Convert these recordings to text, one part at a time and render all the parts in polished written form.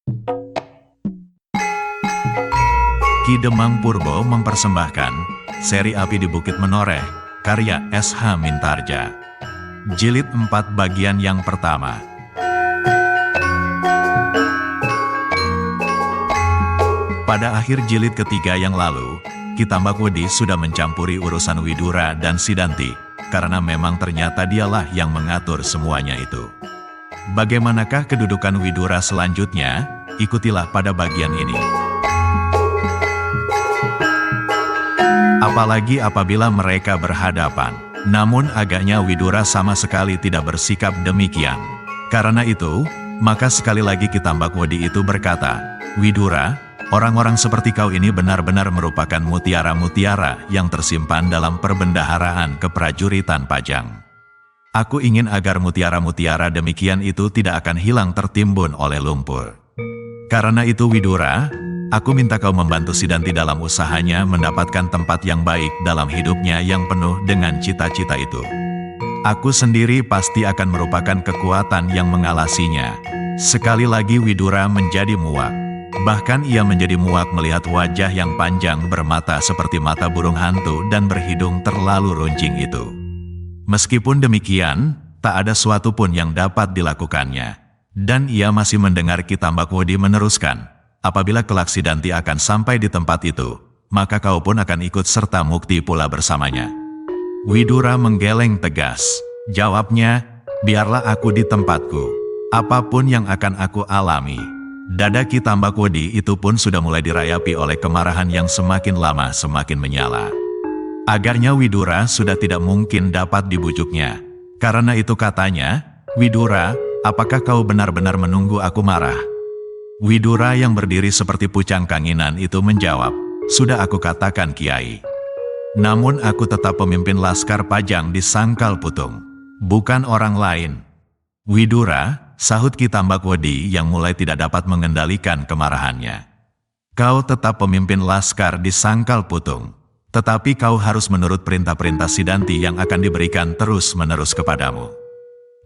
Ki Demang Purbo mempersembahkan seri Api di Bukit Menoreh, karya S.H. Mintarja. Jilid 4 bagian yang pertama. Pada akhir jilid ketiga yang lalu, Ki Tambakwedi sudah mencampuri urusan Widura dan Sidanti, karena memang ternyata dialah yang mengatur semuanya itu. Bagaimanakah kedudukan Widura selanjutnya? Ikutilah pada bagian ini. Apalagi apabila mereka berhadapan. Namun agaknya Widura sama sekali tidak bersikap demikian. Karena itu, maka sekali lagi Ki Tambakwedi itu berkata, "Widura, orang-orang seperti kau ini benar-benar merupakan mutiara-mutiara yang tersimpan dalam perbendaharaan keprajuritan Pajang. Aku ingin agar mutiara-mutiara demikian itu tidak akan hilang tertimbun oleh lumpur. Karena itu Widura, aku minta kau membantu Sidanti dalam usahanya mendapatkan tempat yang baik dalam hidupnya yang penuh dengan cita-cita itu. Aku sendiri pasti akan merupakan kekuatan yang mengalasinya." Sekali lagi Widura menjadi muak. Bahkan ia menjadi muak melihat wajah yang panjang bermata seperti mata burung hantu dan berhidung terlalu runcing itu. Meskipun demikian, tak ada suatu pun yang dapat dilakukannya. Dan ia masih mendengar Ki Tambakwedi meneruskan, "Apabila kelak Sidanti akan sampai di tempat itu, maka kau pun akan ikut serta mukti pula bersamanya." Widura menggeleng tegas. Jawabnya, "Biarlah aku di tempatku. Apapun yang akan aku alami." Dada Ki Tambakwedi itu pun sudah mulai dirayapi oleh kemarahan yang semakin lama semakin menyala. Agarnya Widura sudah tidak mungkin dapat dibujuknya. Karena itu katanya, "Widura, apakah kau benar-benar menunggu aku marah?" Widura yang berdiri seperti pucang kanginan itu menjawab, "Sudah aku katakan Kiai. Namun aku tetap pemimpin Laskar Pajang di Sangkal Putung, bukan orang lain." "Widura," sahut Ki Tambakwedi yang mulai tidak dapat mengendalikan kemarahannya, "kau tetap pemimpin Laskar di Sangkal Putung, tetapi kau harus menurut perintah-perintah Sidanti yang akan diberikan terus-menerus kepadamu.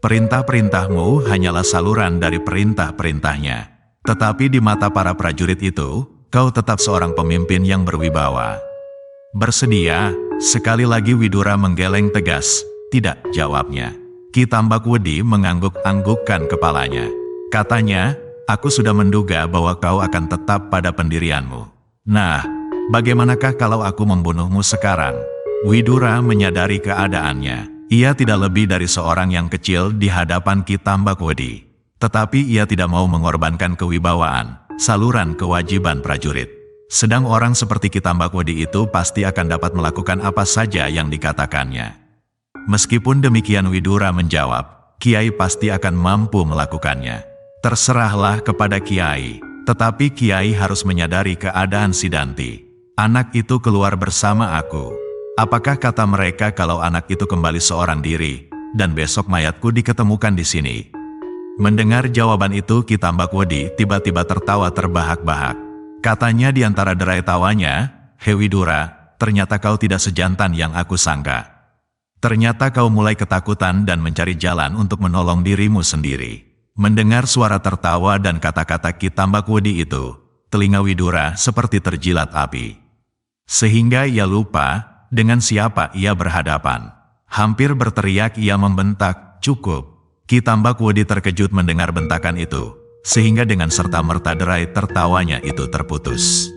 Perintah-perintahmu hanyalah saluran dari perintah-perintahnya. Tetapi di mata para prajurit itu, kau tetap seorang pemimpin yang berwibawa." "Bersedia?" Sekali lagi Widura menggeleng tegas. "Tidak," jawabnya. Ki Tambakwedi mengangguk-anggukkan kepalanya. Katanya, "Aku sudah menduga bahwa kau akan tetap pada pendirianmu. Nah, bagaimanakah kalau aku membunuhmu sekarang?" Widura menyadari keadaannya. Ia tidak lebih dari seorang yang kecil di hadapan Ki Tambakwedi. Tetapi ia tidak mau mengorbankan kewibawaan, saluran kewajiban prajurit. Sedang orang seperti Ki Tambakwedi itu pasti akan dapat melakukan apa saja yang dikatakannya. Meskipun demikian Widura menjawab, "Kiai pasti akan mampu melakukannya." "Terserahlah kepada Kiai, tetapi Kiai harus menyadari keadaan Sidanti. Anak itu keluar bersama aku. Apakah kata mereka kalau anak itu kembali seorang diri, dan besok mayatku diketemukan di sini?" Mendengar jawaban itu Ki Tambakwedi tiba-tiba tertawa terbahak-bahak. Katanya di antara derai tawanya, "He Widura, ternyata kau tidak sejantan yang aku sangka. Ternyata kau mulai ketakutan dan mencari jalan untuk menolong dirimu sendiri." Mendengar suara tertawa dan kata-kata Ki Tambakwedi itu, telinga Widura seperti terjilat api. Sehingga ia lupa dengan siapa ia berhadapan. Hampir berteriak ia membentak, "Cukup!" Ki Tambakwedi terkejut mendengar bentakan itu, sehingga dengan serta-merta derai tertawanya itu terputus.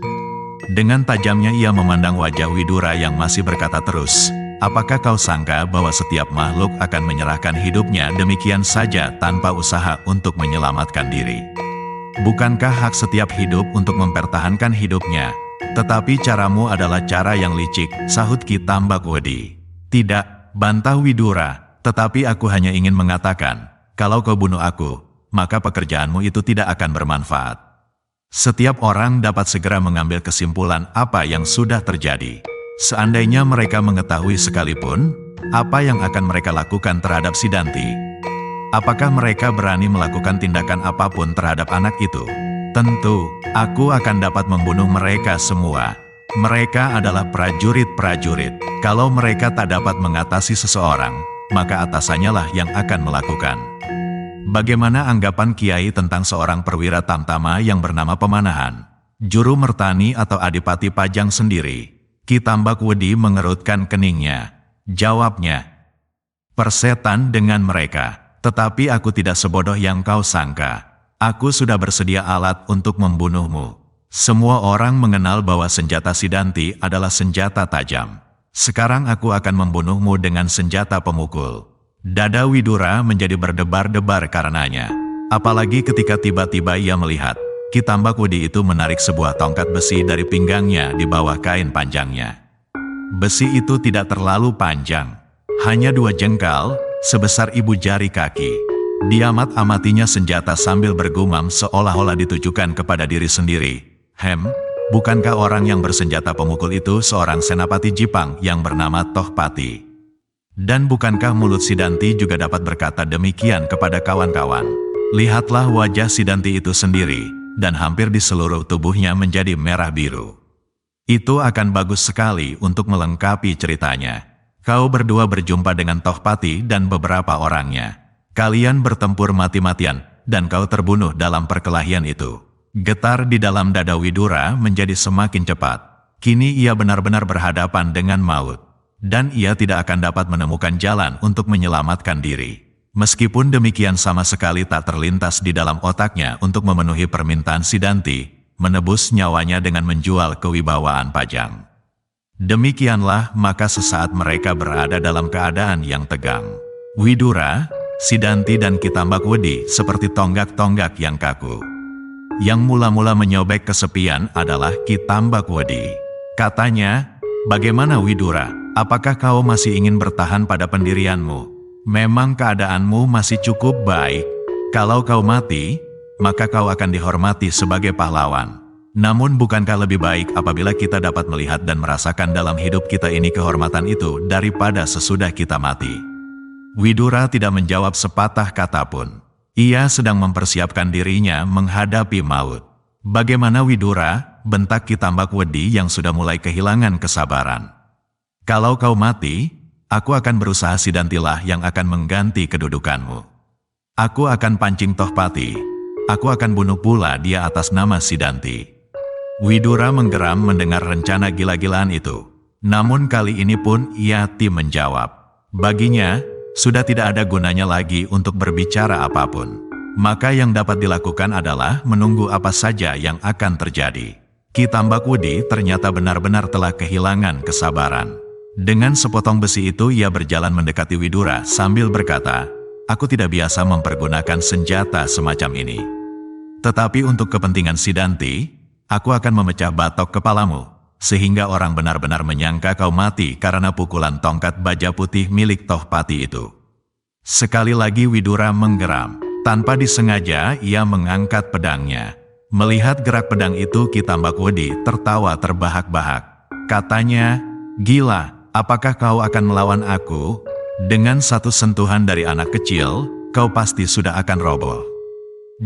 Dengan tajamnya ia memandang wajah Widura yang masih berkata terus, "Apakah kau sangka bahwa setiap makhluk akan menyerahkan hidupnya demikian saja tanpa usaha untuk menyelamatkan diri? Bukankah hak setiap hidup untuk mempertahankan hidupnya? Tetapi caramu adalah cara yang licik," sahut Ki Tambakwedi. "Tidak," bantah Widura, "tetapi aku hanya ingin mengatakan, kalau kau bunuh aku, maka pekerjaanmu itu tidak akan bermanfaat. Setiap orang dapat segera mengambil kesimpulan apa yang sudah terjadi. Seandainya mereka mengetahui sekalipun, apa yang akan mereka lakukan terhadap Sidanti? Apakah mereka berani melakukan tindakan apapun terhadap anak itu? Tentu, aku akan dapat membunuh mereka semua. Mereka adalah prajurit-prajurit. Kalau mereka tak dapat mengatasi seseorang, maka atasannya lah yang akan melakukan." Bagaimana anggapan Kiai tentang seorang perwira tamtama yang bernama Pemanahan, Juru Mertani atau Adipati Pajang sendiri? Ki Tambak Wedi mengerutkan keningnya. Jawabnya, "Persetan dengan mereka, tetapi aku tidak sebodoh yang kau sangka. Aku sudah bersedia alat untuk membunuhmu." Semua orang mengenal bahwa senjata Sidanti adalah senjata tajam. Sekarang aku akan membunuhmu dengan senjata pemukul. Dada Widura menjadi berdebar-debar karenanya. Apalagi ketika tiba-tiba ia melihat Ki Tambak Wedi itu menarik sebuah tongkat besi dari pinggangnya di bawah kain panjangnya. Besi itu tidak terlalu panjang, hanya 2 jengkal, sebesar ibu jari kaki. Diamat-amatinya senjata sambil bergumam seolah-olah ditujukan kepada diri sendiri. Bukankah orang yang bersenjata pemukul itu seorang senapati Jipang yang bernama Tohpati? Dan bukankah mulut Sidanti juga dapat berkata demikian kepada kawan-kawan? Lihatlah wajah Sidanti itu sendiri, dan hampir di seluruh tubuhnya menjadi merah biru. Itu akan bagus sekali untuk melengkapi ceritanya. Kau berdua berjumpa dengan Tohpati dan beberapa orangnya. Kalian bertempur mati-matian, dan kau terbunuh dalam perkelahian itu. Getar di dalam dada Widura menjadi semakin cepat. Kini ia benar-benar berhadapan dengan maut. Dan ia tidak akan dapat menemukan jalan untuk menyelamatkan diri. Meskipun demikian sama sekali tak terlintas di dalam otaknya untuk memenuhi permintaan Sidanti, menebus nyawanya dengan menjual kewibawaan Pajang. Demikianlah maka sesaat mereka berada dalam keadaan yang tegang. Widura, Sidanti dan Ki Tambak Wedi seperti tonggak-tonggak yang kaku. Yang mula-mula menyobek kesepian adalah Ki Tambak Wedi. Katanya, "Bagaimana Widura? Apakah kau masih ingin bertahan pada pendirianmu? Memang keadaanmu masih cukup baik. Kalau kau mati, maka kau akan dihormati sebagai pahlawan. Namun bukankah lebih baik apabila kita dapat melihat dan merasakan dalam hidup kita ini kehormatan itu daripada sesudah kita mati?" Widura tidak menjawab sepatah kata pun. Ia sedang mempersiapkan dirinya menghadapi maut. "Bagaimana Widura?" bentak Ki Tambak Wedi yang sudah mulai kehilangan kesabaran. "Kalau kau mati, aku akan berusaha Sidantilah yang akan mengganti kedudukanmu. Aku akan pancing Tohpati. Aku akan bunuh pula dia atas nama Sidanti." Widura menggeram mendengar rencana gila-gilaan itu. Namun kali ini pun ia tidak menjawab. Baginya, sudah tidak ada gunanya lagi untuk berbicara apapun. Maka yang dapat dilakukan adalah menunggu apa saja yang akan terjadi. Ki Tambak Wedi ternyata benar-benar telah kehilangan kesabaran. Dengan sepotong besi itu ia berjalan mendekati Widura sambil berkata, "Aku tidak biasa mempergunakan senjata semacam ini. Tetapi untuk kepentingan Sidanti, aku akan memecah batok kepalamu, sehingga orang benar-benar menyangka kau mati karena pukulan tongkat baja putih milik Tohpati itu." Sekali lagi Widura menggeram. Tanpa disengaja ia mengangkat pedangnya. Melihat gerak pedang itu Ki Tambak Wedi tertawa terbahak-bahak. Katanya, "Gila. Apakah kau akan melawan aku? Dengan satu sentuhan dari anak kecil, kau pasti sudah akan roboh."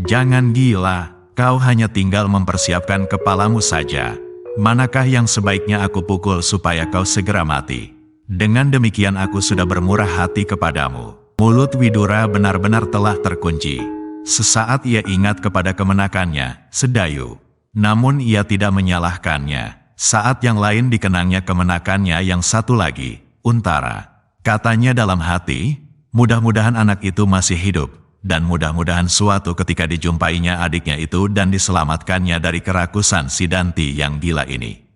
"Jangan gila, kau hanya tinggal mempersiapkan kepalamu saja. Manakah yang sebaiknya aku pukul supaya kau segera mati? Dengan demikian aku sudah bermurah hati kepadamu." Mulut Widura benar-benar telah terkunci. Sesaat ia ingat kepada kemenakannya, Sedayu. Namun ia tidak menyalahkannya. Saat yang lain dikenangnya kemenakannya yang satu lagi, Untara. Katanya dalam hati, mudah-mudahan anak itu masih hidup, dan mudah-mudahan suatu ketika dijumpainya adiknya itu dan diselamatkannya dari kerakusan Sidanti yang gila ini.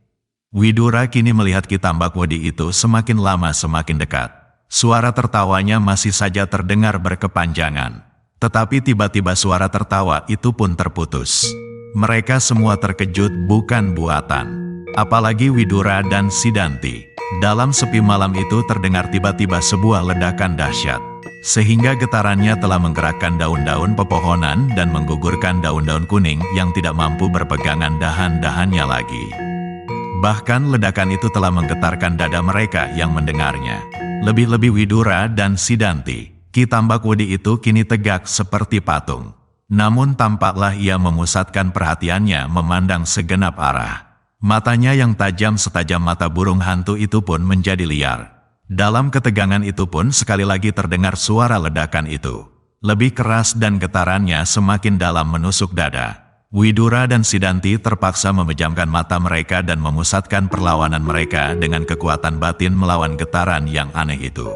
Widura kini melihat Ki Tambak Wedi itu semakin lama semakin dekat. Suara tertawanya masih saja terdengar berkepanjangan. Tetapi tiba-tiba suara tertawa itu pun terputus. Mereka semua terkejut bukan buatan. Apalagi Widura dan Sidanti. Dalam sepi malam itu terdengar tiba-tiba sebuah ledakan dahsyat. Sehingga getarannya telah menggerakkan daun-daun pepohonan dan menggugurkan daun-daun kuning yang tidak mampu berpegangan dahan-dahannya lagi. Bahkan ledakan itu telah menggetarkan dada mereka yang mendengarnya. Lebih-lebih Widura dan Sidanti. Ki Tambak Wedi itu kini tegak seperti patung. Namun tampaklah ia memusatkan perhatiannya memandang segenap arah. Matanya yang tajam setajam mata burung hantu itu pun menjadi liar. Dalam ketegangan itu pun sekali lagi terdengar suara ledakan itu. lebih keras dan getarannya semakin dalam menusuk dada. Widura dan Sidanti terpaksa memejamkan mata mereka dan memusatkan perlawanan mereka dengan kekuatan batin melawan getaran yang aneh itu.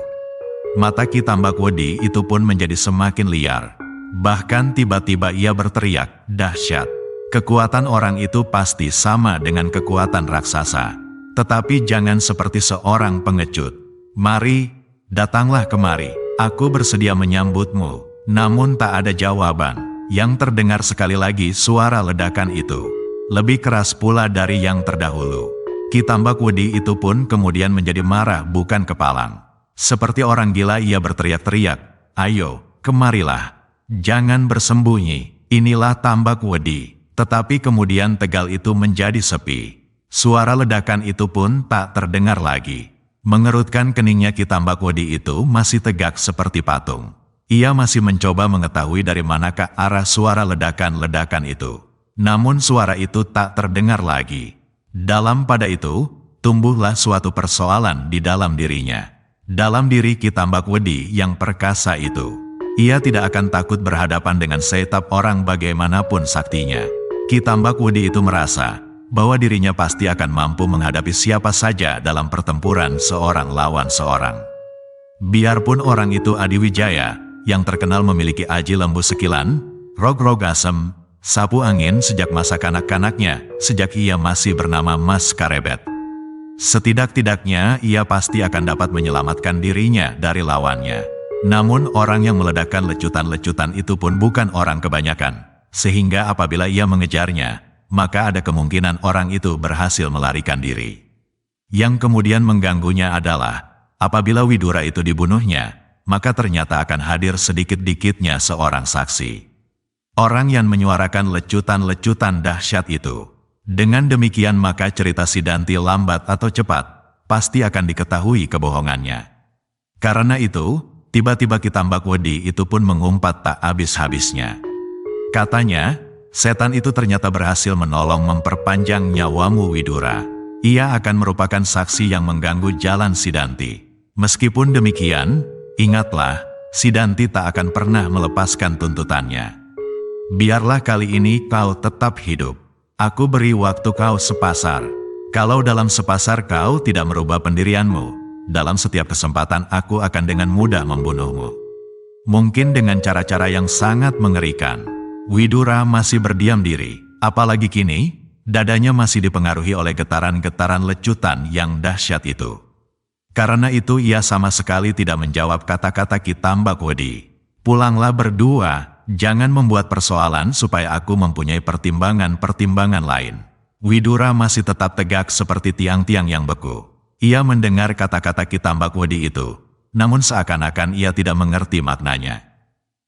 Mata Ki Tambakwedi itu pun menjadi semakin liar. Bahkan tiba-tiba ia berteriak, "Dahsyat! Kekuatan orang itu pasti sama dengan kekuatan raksasa. Tetapi jangan seperti seorang pengecut. Mari, datanglah kemari. Aku bersedia menyambutmu." Namun tak ada jawaban. Yang terdengar sekali lagi suara ledakan itu. Lebih keras pula dari yang terdahulu. Ki Tambakwedi itu pun kemudian menjadi marah bukan kepalang. Seperti orang gila ia berteriak-teriak, "Ayo, kemarilah. Jangan bersembunyi, inilah Tambakwedi." Tetapi kemudian tegal itu menjadi sepi. Suara ledakan itu pun tak terdengar lagi. Mengerutkan keningnya Ki Tambakwedi itu masih tegak seperti patung. Ia masih mencoba mengetahui dari manakah arah suara ledakan-ledakan itu. Namun suara itu tak terdengar lagi. Dalam pada itu, tumbuhlah suatu persoalan di dalam dirinya. Dalam diri Ki Tambakwedi yang perkasa itu. Ia tidak akan takut berhadapan dengan setiap orang bagaimanapun saktinya. Ki Tambakwedi itu merasa bahwa dirinya pasti akan mampu menghadapi siapa saja dalam pertempuran seorang lawan seorang. Biarpun orang itu Adiwijaya, yang terkenal memiliki aji lembu sekilan, rog-rog asem, sapu angin sejak masa kanak-kanaknya, sejak ia masih bernama Mas Karebet. Setidak-tidaknya ia pasti akan dapat menyelamatkan dirinya dari lawannya. Namun orang yang meledakkan lecutan-lecutan itu pun bukan orang kebanyakan, sehingga apabila ia mengejarnya, maka ada kemungkinan orang itu berhasil melarikan diri. Yang kemudian mengganggunya adalah, apabila Widura itu dibunuhnya, maka ternyata akan hadir sedikit-dikitnya seorang saksi. Orang yang menyuarakan lecutan-lecutan dahsyat itu. Dengan demikian maka cerita Sidanti lambat atau cepat, pasti akan diketahui kebohongannya. Karena itu, tiba-tiba Ki Tambakwedi itu pun mengumpat tak habis-habisnya. Katanya, setan itu ternyata berhasil menolong memperpanjang nyawamu Widura. Ia akan merupakan saksi yang mengganggu jalan Sidanti. Meskipun demikian, ingatlah, Sidanti tak akan pernah melepaskan tuntutannya. Biarlah kali ini kau tetap hidup. Aku beri waktu kau sepasar. Kalau dalam sepasar kau tidak merubah pendirianmu, dalam setiap kesempatan aku akan dengan mudah membunuhmu. Mungkin dengan cara-cara yang sangat mengerikan. Widura masih berdiam diri, apalagi kini, dadanya masih dipengaruhi oleh getaran-getaran lecutan yang dahsyat itu. Karena itu ia sama sekali tidak menjawab kata-kata Ki Tambakwedi. Pulanglah berdua, jangan membuat persoalan supaya aku mempunyai pertimbangan-pertimbangan lain. Widura masih tetap tegak seperti tiang-tiang yang beku. Ia mendengar kata-kata Ki Tambakwedi itu, namun seakan-akan ia tidak mengerti maknanya.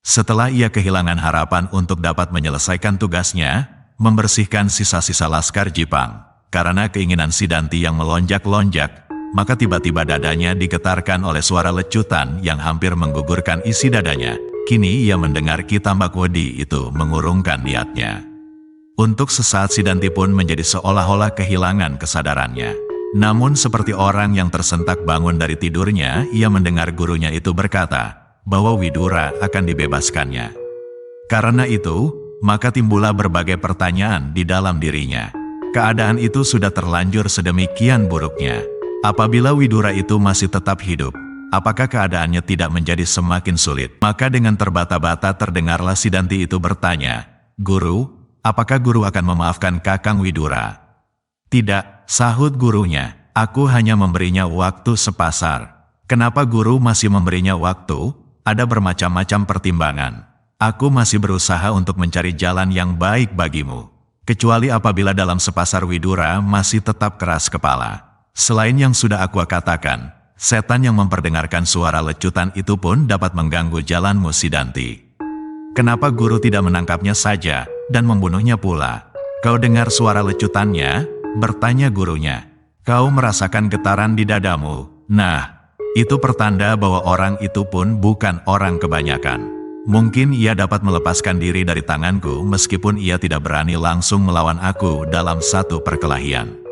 Setelah ia kehilangan harapan untuk dapat menyelesaikan tugasnya, membersihkan sisa-sisa Laskar Jipang, karena keinginan Sidanti yang melonjak-lonjak, maka tiba-tiba dadanya digetarkan oleh suara lecutan yang hampir menggugurkan isi dadanya. Kini ia mendengar Ki Tambakwedi itu mengurungkan niatnya. Untuk sesaat Sidanti pun menjadi seolah-olah kehilangan kesadarannya. Namun seperti orang yang tersentak bangun dari tidurnya, ia mendengar gurunya itu berkata bahwa Widura akan dibebaskannya. Karena itu, maka timbullah berbagai pertanyaan di dalam dirinya. Keadaan itu sudah terlanjur sedemikian buruknya. Apabila Widura itu masih tetap hidup, apakah keadaannya tidak menjadi semakin sulit? Maka dengan terbata-bata terdengarlah Sidanti itu bertanya, "Guru, apakah guru akan memaafkan Kakang Widura?" "Tidak," sahut gurunya, "aku hanya memberinya waktu sepasar." "Kenapa guru masih memberinya waktu?" "Ada bermacam-macam pertimbangan. Aku masih berusaha untuk mencari jalan yang baik bagimu. Kecuali apabila dalam sepasar Widura masih tetap keras kepala. Selain yang sudah aku katakan, setan yang memperdengarkan suara lecutan itu pun dapat mengganggu jalanmu Sidanti. Kenapa guru tidak menangkapnya saja dan membunuhnya pula?" "Kau dengar suara lecutannya?" bertanya gurunya. "Kau merasakan getaran di dadamu? Nah, itu pertanda bahwa orang itu pun bukan orang kebanyakan. Mungkin ia dapat melepaskan diri dari tanganku meskipun ia tidak berani langsung melawan aku dalam satu perkelahian."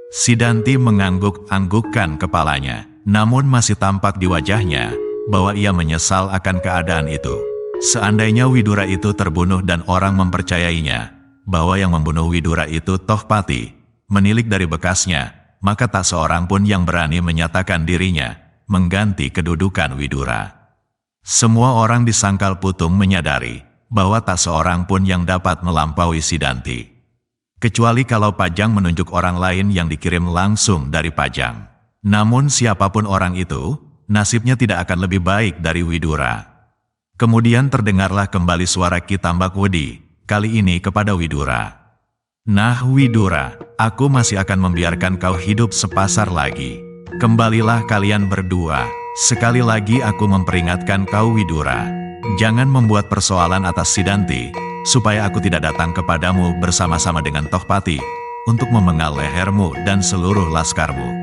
Sidanti mengangguk-anggukkan kepalanya, namun masih tampak di wajahnya bahwa ia menyesal akan keadaan itu. Seandainya Widura itu terbunuh dan orang mempercayainya bahwa yang membunuh Widura itu Tohpati, menilik dari bekasnya, maka tak seorang pun yang berani menyatakan dirinya mengganti kedudukan Widura. Semua orang di Sangkal Putung menyadari bahwa tak seorang pun yang dapat melampaui Sidanti. Kecuali kalau Pajang menunjuk orang lain yang dikirim langsung dari Pajang. Namun siapapun orang itu, nasibnya tidak akan lebih baik dari Widura. Kemudian terdengarlah kembali suara Ki Tambak Wedi, kali ini kepada Widura. Nah Widura, aku masih akan membiarkan kau hidup sepasar lagi. Kembalilah kalian berdua. Sekali lagi aku memperingatkan kau Widura. Jangan membuat persoalan atas Sidanti, supaya aku tidak datang kepadamu bersama-sama dengan Tohpati, untuk memengal lehermu dan seluruh laskarmu.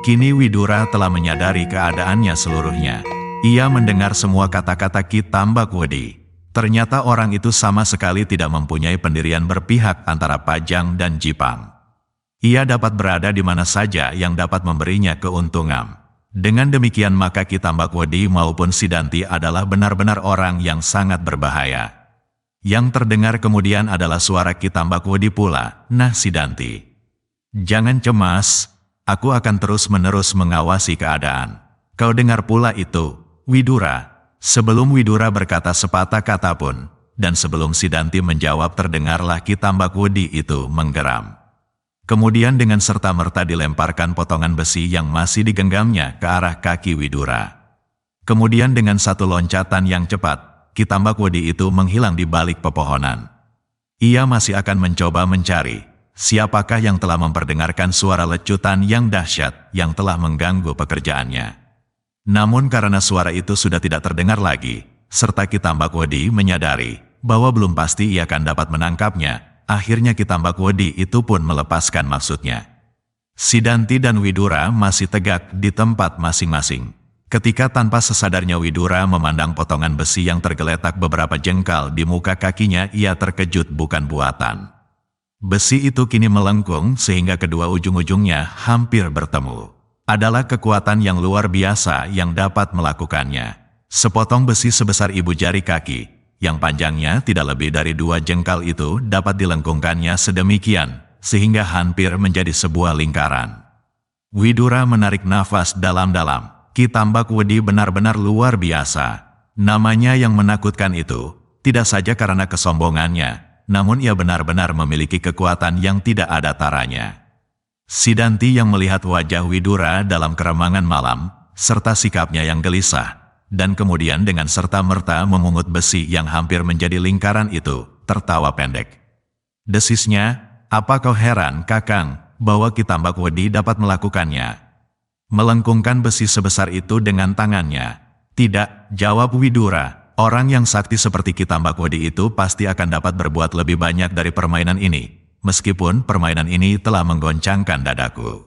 Kini Widura telah menyadari keadaannya seluruhnya. Ia mendengar semua kata-kata Ki Tambak Wedi. Ternyata orang itu sama sekali tidak mempunyai pendirian berpihak antara Pajang dan Jipang. Ia dapat berada di mana saja yang dapat memberinya keuntungan. Dengan demikian maka Ki Tambak Wedi maupun Sidanti adalah benar-benar orang yang sangat berbahaya. Yang terdengar kemudian adalah suara Ki Tambak Wedi pula, "Nah Sidanti, jangan cemas, aku akan terus-menerus mengawasi keadaan. Kau dengar pula itu, Widura." Sebelum Widura berkata sepatah kata pun, dan sebelum Sidanti menjawab terdengarlah Ki Tambak Wedi itu menggeram. Kemudian dengan serta-merta dilemparkan potongan besi yang masih digenggamnya ke arah kaki Widura. Kemudian dengan satu loncatan yang cepat, Ki Tambak Wedi itu menghilang di balik pepohonan. Ia masih akan mencoba mencari siapakah yang telah memperdengarkan suara lecutan yang dahsyat yang telah mengganggu pekerjaannya. Namun karena suara itu sudah tidak terdengar lagi, serta Ki Tambak Wedi menyadari bahwa belum pasti ia akan dapat menangkapnya, akhirnya Ki Tambak Wedi itu pun melepaskan maksudnya. Sidanti dan Widura masih tegak di tempat masing-masing. Ketika tanpa sesadarnya Widura memandang potongan besi yang tergeletak beberapa jengkal di muka kakinya, ia terkejut bukan buatan. Besi itu kini melengkung sehingga kedua ujung-ujungnya hampir bertemu. Adalah kekuatan yang luar biasa yang dapat melakukannya. Sepotong besi sebesar ibu jari kaki, yang panjangnya tidak lebih dari 2 jengkal itu dapat dilengkungkannya sedemikian, sehingga hampir menjadi sebuah lingkaran. Widura menarik nafas dalam-dalam. Ki Tambak Wedi benar-benar luar biasa. Namanya yang menakutkan itu, tidak saja karena kesombongannya, namun ia benar-benar memiliki kekuatan yang tidak ada taranya. Sidanti yang melihat wajah Widura dalam keremangan malam, serta sikapnya yang gelisah, dan kemudian dengan serta-merta memungut besi yang hampir menjadi lingkaran itu, tertawa pendek. Desisnya, "Apa kau heran, Kakang, bahwa Ki Tambak Wedi dapat melakukannya? Melengkungkan besi sebesar itu dengan tangannya?" "Tidak," jawab Widura, "orang yang sakti seperti Ki Tambak Wedi itu pasti akan dapat berbuat lebih banyak dari permainan ini. Meskipun permainan ini telah menggoncangkan dadaku."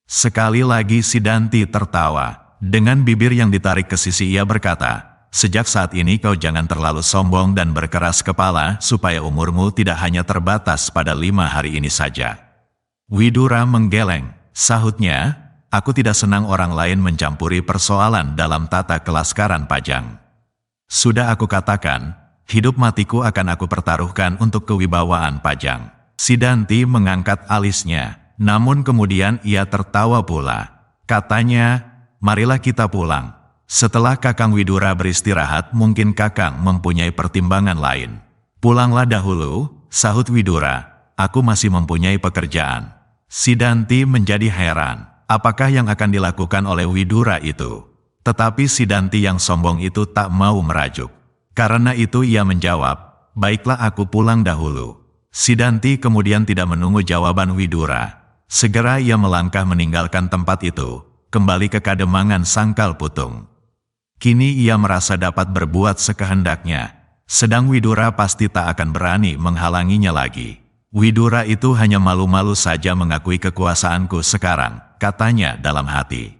Sekali lagi Sidanti tertawa. Dengan bibir yang ditarik ke sisi ia berkata, "Sejak saat ini kau jangan terlalu sombong dan berkeras kepala supaya umurmu tidak hanya terbatas pada 5 hari ini saja." Widura menggeleng, sahutnya, "Aku tidak senang orang lain mencampuri persoalan dalam tata kelaskaran Pajang. Sudah aku katakan, hidup matiku akan aku pertaruhkan untuk kewibawaan Pajang." Sidanti mengangkat alisnya, namun kemudian ia tertawa pula. Katanya, "Marilah kita pulang. Setelah Kakang Widura beristirahat, mungkin Kakang mempunyai pertimbangan lain." "Pulanglah dahulu," sahut Widura, "aku masih mempunyai pekerjaan." Sidanti menjadi heran, apakah yang akan dilakukan oleh Widura itu. Tetapi Sidanti yang sombong itu tak mau merajuk. Karena itu ia menjawab, "Baiklah aku pulang dahulu." Sidanti kemudian tidak menunggu jawaban Widura. Segera ia melangkah meninggalkan tempat itu, kembali ke Kademangan Sangkal Putung. Kini ia merasa dapat berbuat sekehendaknya, sedang Widura pasti tak akan berani menghalanginya lagi. "Widura itu hanya malu-malu saja mengakui kekuasaanku sekarang," katanya dalam hati.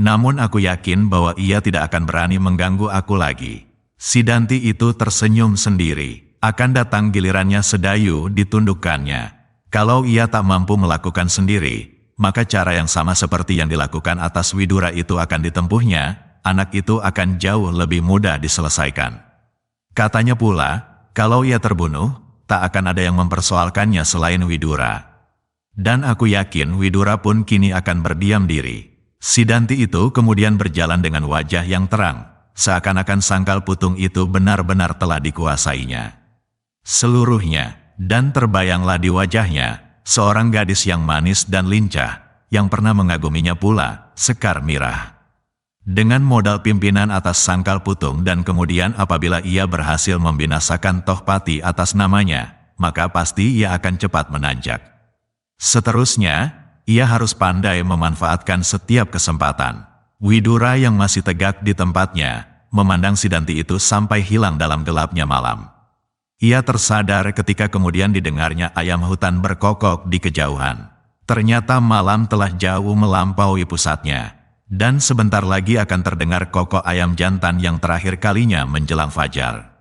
"Namun aku yakin bahwa ia tidak akan berani mengganggu aku lagi." Sidanti itu tersenyum sendiri. Akan datang gilirannya Sedayu ditundukkannya. Kalau ia tak mampu melakukan sendiri, maka cara yang sama seperti yang dilakukan atas Widura itu akan ditempuhnya, anak itu akan jauh lebih mudah diselesaikan. Katanya pula, kalau ia terbunuh, tak akan ada yang mempersoalkannya selain Widura. Dan aku yakin Widura pun kini akan berdiam diri. Sidanti itu kemudian berjalan dengan wajah yang terang, seakan-akan sangkal putung itu benar-benar telah dikuasainya. Seluruhnya, dan terbayanglah di wajahnya, seorang gadis yang manis dan lincah, yang pernah mengaguminya pula, Sekar Mirah. Dengan modal pimpinan atas sangkal putung dan kemudian apabila ia berhasil membinasakan Tohpati atas namanya, maka pasti ia akan cepat menanjak. Seterusnya, ia harus pandai memanfaatkan setiap kesempatan. Widura yang masih tegak di tempatnya, memandang Sidanti itu sampai hilang dalam gelapnya malam. Ia tersadar ketika kemudian didengarnya ayam hutan berkokok di kejauhan. Ternyata malam telah jauh melampaui pusatnya, dan sebentar lagi akan terdengar kokok ayam jantan yang terakhir kalinya menjelang fajar.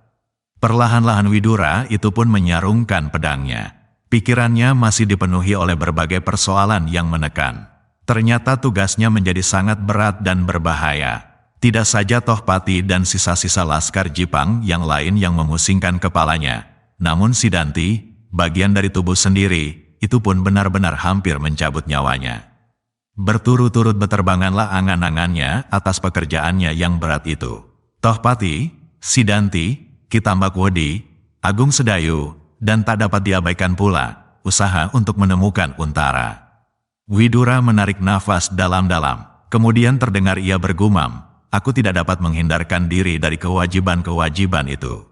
Perlahan-lahan Widura itu pun menyarungkan pedangnya. Pikirannya masih dipenuhi oleh berbagai persoalan yang menekan. Ternyata tugasnya menjadi sangat berat dan berbahaya. Tidak saja Tohpati dan sisa-sisa laskar Jipang yang lain yang memusingkan kepalanya, namun Sidanti, bagian dari tubuh sendiri, itu pun benar-benar hampir mencabut nyawanya. Berturut-turut beterbanganlah angan-angannya atas pekerjaannya yang berat itu. Tohpati, Sidanti, Kitambakwodi, Agung Sedayu, dan tak dapat diabaikan pula, usaha untuk menemukan Untara. Widura menarik nafas dalam-dalam, kemudian terdengar ia bergumam, aku tidak dapat menghindarkan diri dari kewajiban-kewajiban itu.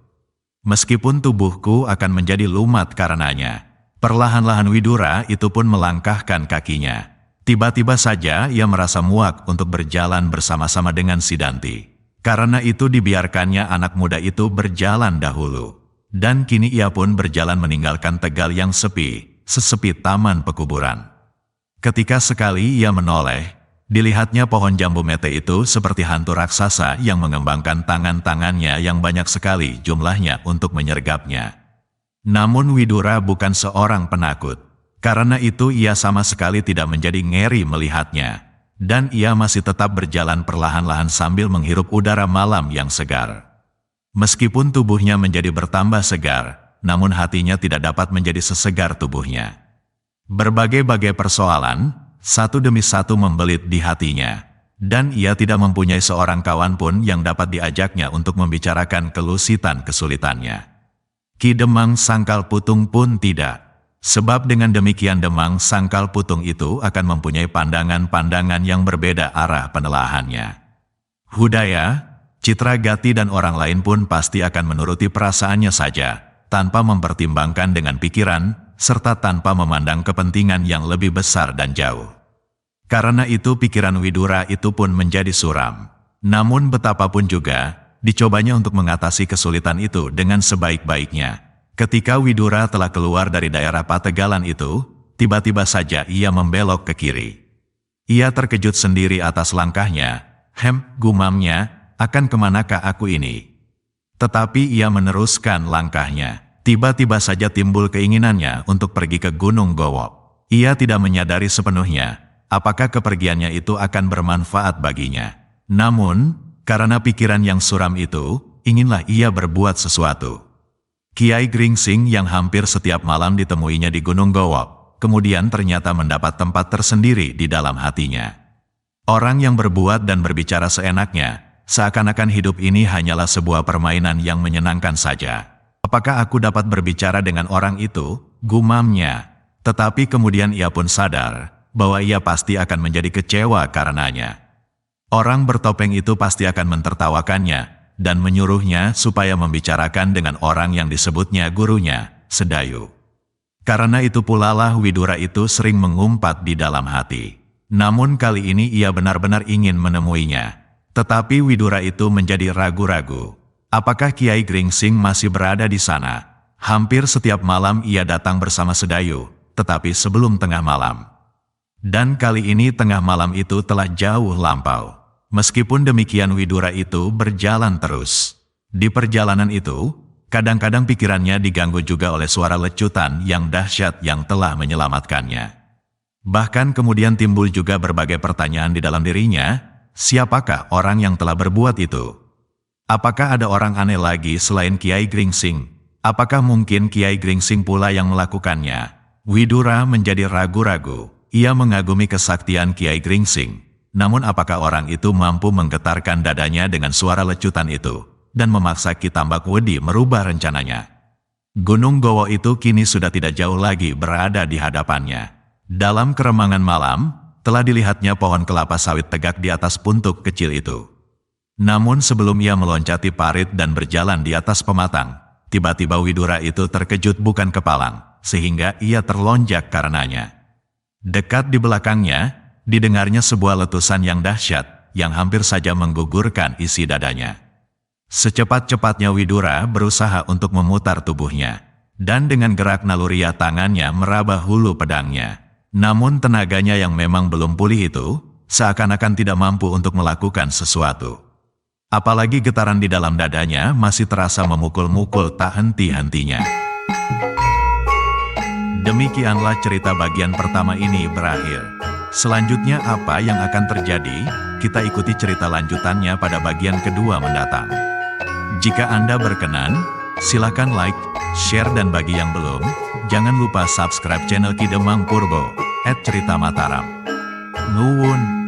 Meskipun tubuhku akan menjadi lumat karenanya. Perlahan-lahan Widura itu pun melangkahkan kakinya. Tiba-tiba saja ia merasa muak untuk berjalan bersama-sama dengan Sidanti. Karena itu dibiarkannya anak muda itu berjalan dahulu. Dan kini ia pun berjalan meninggalkan Tegal yang sepi, sesepi taman pekuburan. Ketika sekali ia menoleh, dilihatnya pohon jambu mete itu seperti hantu raksasa yang mengembangkan tangan-tangannya yang banyak sekali jumlahnya untuk menyergapnya. Namun Widura bukan seorang penakut. Karena itu ia sama sekali tidak menjadi ngeri melihatnya. Dan ia masih tetap berjalan perlahan-lahan sambil menghirup udara malam yang segar. Meskipun tubuhnya menjadi bertambah segar, namun hatinya tidak dapat menjadi sesegar tubuhnya. Berbagai-bagai persoalan, satu demi satu membelit di hatinya, dan ia tidak mempunyai seorang kawan pun yang dapat diajaknya untuk membicarakan kesulitan-kesulitannya. Ki Demang Sangkal Putung pun tidak, sebab dengan demikian Demang Sangkal Putung itu akan mempunyai pandangan-pandangan yang berbeda arah penelahannya. Hudaya, Citra Gati dan orang lain pun pasti akan menuruti perasaannya saja, tanpa mempertimbangkan dengan pikiran, serta tanpa memandang kepentingan yang lebih besar dan jauh. Karena itu pikiran Widura itu pun menjadi suram. Namun betapapun juga, dicobanya untuk mengatasi kesulitan itu dengan sebaik-baiknya. Ketika Widura telah keluar dari daerah Pategalan itu, tiba-tiba saja ia membelok ke kiri. Ia terkejut sendiri atas langkahnya, gumamnya, akan kemanakah aku ini? Tetapi ia meneruskan langkahnya. Tiba-tiba saja timbul keinginannya untuk pergi ke Gunung Gowok. Ia tidak menyadari sepenuhnya apakah kepergiannya itu akan bermanfaat baginya. Namun, karena pikiran yang suram itu, inginlah ia berbuat sesuatu. Kiai Gringsing yang hampir setiap malam ditemuinya di Gunung Gowok, kemudian ternyata mendapat tempat tersendiri di dalam hatinya. Orang yang berbuat dan berbicara seenaknya, seakan-akan hidup ini hanyalah sebuah permainan yang menyenangkan saja. Apakah aku dapat berbicara dengan orang itu? Gumamnya. Tetapi kemudian ia pun sadar bahwa ia pasti akan menjadi kecewa karenanya. Orang bertopeng itu pasti akan mentertawakannya dan menyuruhnya supaya membicarakan dengan orang yang disebutnya gurunya, Sedayu. Karena itu pula lah Widura itu sering mengumpat di dalam hati. Namun kali ini ia benar-benar ingin menemuinya. Tetapi Widura itu menjadi ragu-ragu. Apakah Kiai Gringsing masih berada di sana? Hampir setiap malam ia datang bersama Sedayu, tetapi sebelum tengah malam. Dan kali ini tengah malam itu telah jauh lampau. Meskipun demikian Widura itu berjalan terus. Di perjalanan itu, kadang-kadang pikirannya diganggu juga oleh suara lecutan yang dahsyat yang telah menyelamatkannya. Bahkan kemudian timbul juga berbagai pertanyaan di dalam dirinya. Siapakah orang yang telah berbuat itu? Apakah ada orang aneh lagi selain Kiai Gringsing? Apakah mungkin Kiai Gringsing pula yang melakukannya? Widura menjadi ragu-ragu. Ia mengagumi kesaktian Kiai Gringsing. Namun apakah orang itu mampu menggetarkan dadanya dengan suara lecutan itu, dan memaksa Ki Tambak Wedi merubah rencananya? Gunung Gowo itu kini sudah tidak jauh lagi berada di hadapannya. Dalam keremangan malam, telah dilihatnya pohon kelapa sawit tegak di atas puntuk kecil itu. Namun sebelum ia meloncati parit dan berjalan di atas pematang, tiba-tiba Widura itu terkejut bukan kepalang, sehingga ia terlonjak karenanya. Dekat di belakangnya, didengarnya sebuah letusan yang dahsyat, yang hampir saja menggugurkan isi dadanya. Secepat-cepatnya Widura berusaha untuk memutar tubuhnya, dan dengan gerak naluriah tangannya meraba hulu pedangnya. Namun tenaganya yang memang belum pulih itu, seakan-akan tidak mampu untuk melakukan sesuatu. Apalagi getaran di dalam dadanya masih terasa memukul-mukul tak henti-hentinya. Demikianlah cerita bagian pertama ini berakhir. Selanjutnya apa yang akan terjadi? Kita ikuti cerita lanjutannya pada bagian kedua mendatang. Jika Anda berkenan, silakan like, share dan bagi yang belum, jangan lupa subscribe channel Ki Demang Purbo @cerita Mataram. Nuwun.